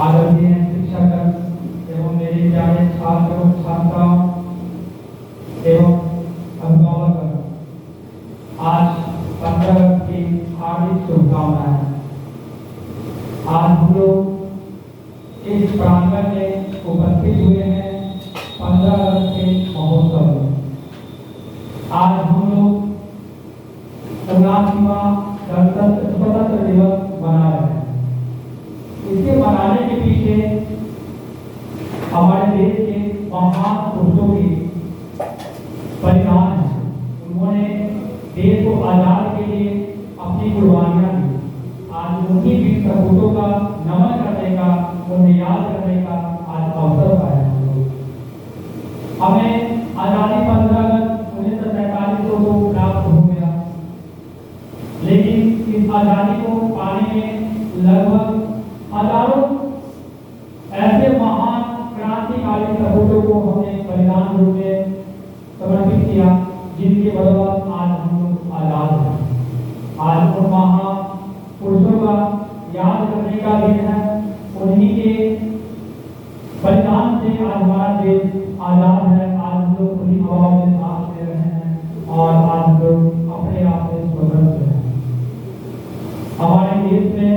आदरणीय शिक्षक एवं मेरे प्यारे छात्रों छात्राओं एवं अभिभावक, आज 15 अगस्त की हार्दिक शुभकामनाएं। आज हम लोग इस प्रांगण में उपस्थित हुए हैं 15 अगस्त के महोत्सव में। आज हम लोग 79वां स्वतंत्रता दिवस मना रहे हैं। इसे मनाने के पीछे हमारे देश के महान पुरुषों की बलिदान है। उन्होंने देश को आजाद के लिए अपनी कुर्बानियां दी। आज उन्हीं वीर सपूतों का नमन करने का, उन्हें याद करने का आज अवसर पाया। हमें आजादी 15 अगस्त 1947 को तो प्राप्त हो गया, लेकिन इस आजादी को पाने में लगभग हजारों ऐसे महान क्रांतिकारी सपूतों को हमने बलिदान रूप में समर्पित किया, जिनके बदौलत आज हम लोग आजाद हैं। आज उन महापुरुषों का याद करने का दिन है। उन्हीं के बलिदान से आज हमारा देश आजाद है। आज हम लोग खुली हवा में सांस ले रहे हैं और आज हम लोग अपने आप में स्वतंत्र हैं। हमारे देश में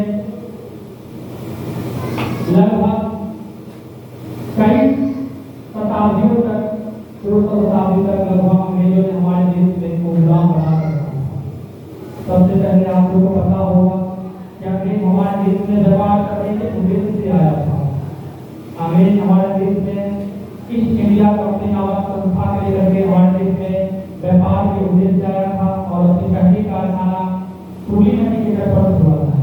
लगभग कई शताब्दियों तक, 200 शताब्दी तक लगभग अंग्रेजों ने हमारे देश में गुलाम बना रखा। सबसे पहले आप लोगों को पता होगा कि अंग्रेज हमारे देश में व्यापार करने के उद्देश्य से आया था। अंग्रेज हमारे देश में ईस्ट इंडिया कंपनी नामक संस्था के लेकर के हमारे देश में व्यापार के उद्देश्य से आया था और अपनी पहली कारखाना सूली नदी के तट पर खुला था।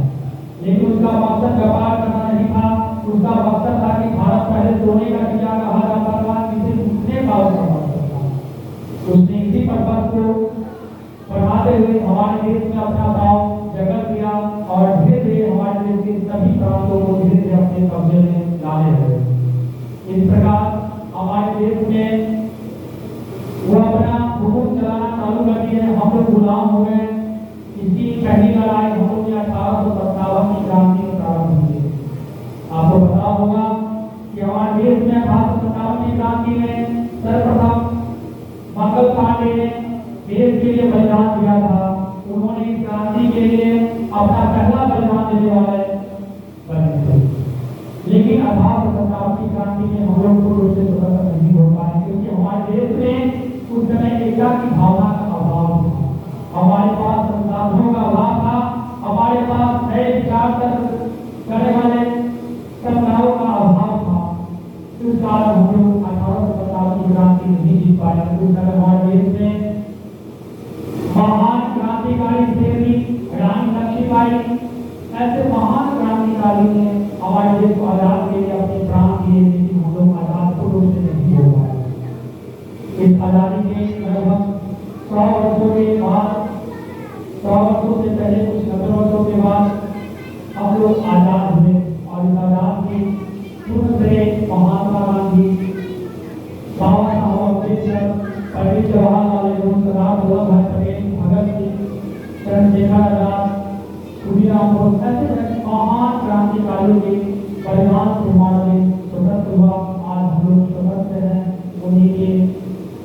लेकिन उसका मकसद व्यापार करना नहीं था। उसका मकसद था कि भारत पहले सोने का चिड़िया कहा जाता था, जिसे लूटने का उसका मकसद था। उसने इसी पर्पज को बढ़ाते हुए हमारे देश में अपना दांव जगह दिया और धीरे धीरे हमारे देश के सभी प्रांतों को धीरे धीरे अपने कब्जे में लाने लगे। इस प्रकार हमारे देश में वो अपना हुकूमत चलाना चालू कर दिए। हम लोग गुलाम हो गए। इसकी पहली लड़ाई हम लोग 1857 की क्रांति में प्रारंभ हुई। आपको पता होगा कि हमारे देश में 1857 की क्रांति में सर्वप्रथम मंगल पांडे ने देश के लिए बलिदान दिया था। उन्होंने इस क्रांति के लिए अपना पहला बलिदान देने वाले बने थे। लेकिन 1857 की क्रांति में हम लोग पूर्ण रूप से स्वतंत्र नहीं हो पाए, क्योंकि हमारे देश में उस समय एकता की भावना का अभाव था। हमारे पास संसाधनों का अभाव था। हमारे पास नए विचार करने वाले संस्थाओं का अभाव था। इस कारण हम लोग 1857 की क्रांति नहीं जीत पाए। उस समय हमारे देश में महान क्रांतिकारी सेवी रानी लक्ष्मीबाई ऐसे महान क्रांतिकारी ने हमारे देश को आजाद के लिए अपने प्राण दिए, लेकिन हम लोग आजाद पूर्ण रूप से नहीं हो पाए। इस आजादी के लगभग 100 वर्षों के बाद, 100 वर्षों से पहले कुछ 70 वर्षों के बाद हम लोग आजाद हुए और इस आजाद की पूर्ण श्रेय महात्मा गांधी, बाबा साहब अम्बेडकर, पंडित जवाहरलाल नेहरू, सरदार वल्लभ भाई पटेल, भगत सिंह, चंद्रशेखर आजाद, खुदीराम बोस, ऐसे महान क्रांतिकारियों के बलिदान से हमारा देश स्वतंत्र हुआ। आज हम लोग स्वतंत्र हैं उन्हीं के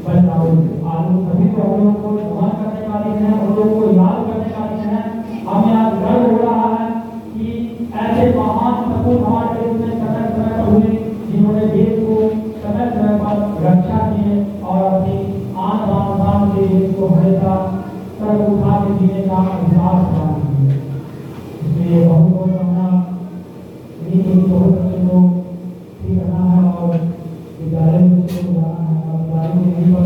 बलिदान से। आज सभी को हम लोग को नमन करने का दिन है, हम लोग को याद करने का दिन है। हमें आज गर्व हो रहा है कि ऐसे महान सपूत हमारे देश में समय समय पर हुए, जिन्होंने देश को समय समय पर रक्षा की और अपनी आन बान शान से देश को हमेशा सर उठा के जीने का अधिकार प्रदान किया। इसलिए बहुत बहुत बहुत बच्चे को ठीक करना है और विद्यालय में बच्चे को जाना है और विद्यालय में यहीं पर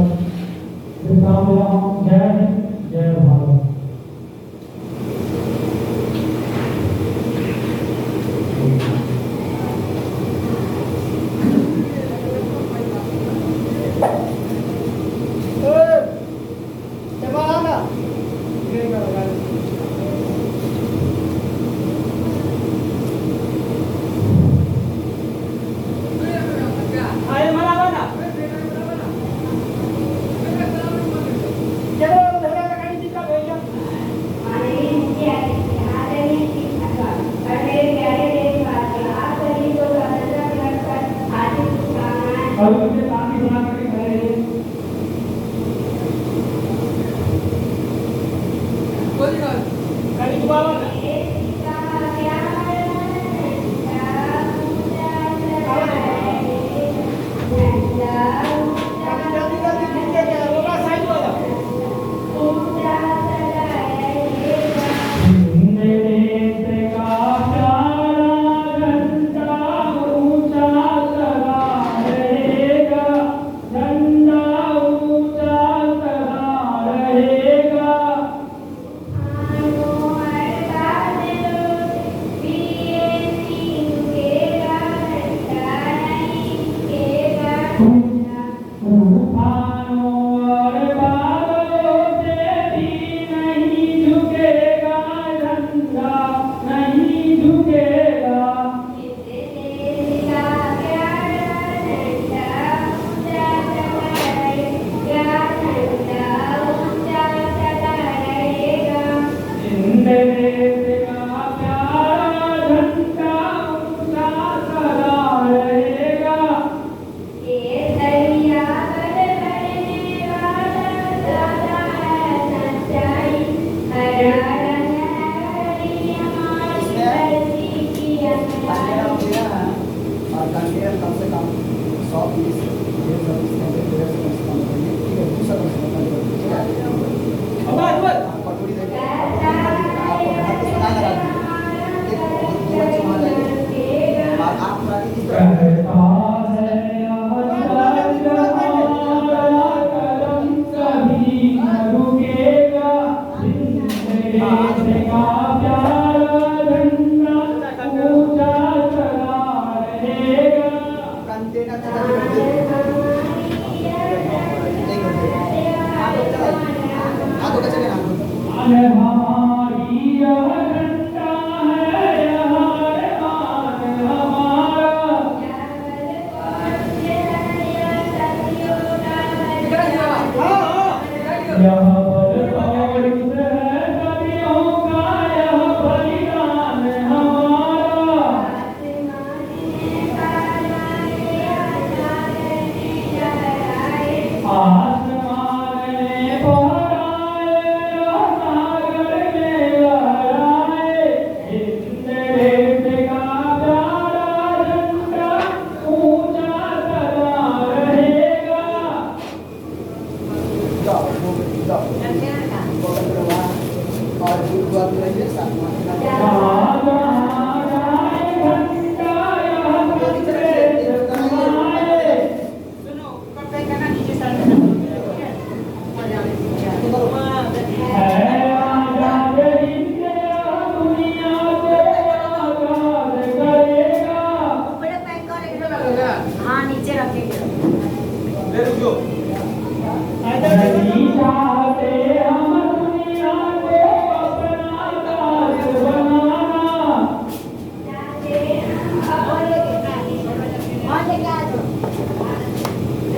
विश्राम ले रहा हूँ। जय हिंद, जय भारत।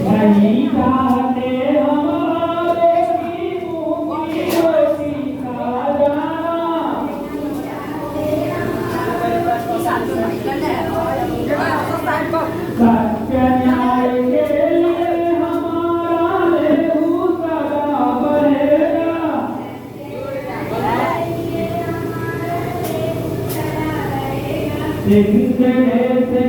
नहीं चाहते हमारे नींबू की रोटी खा जाना, सत्य न्याय के लिए हमारा लहू सदा बहेगा। सिंध से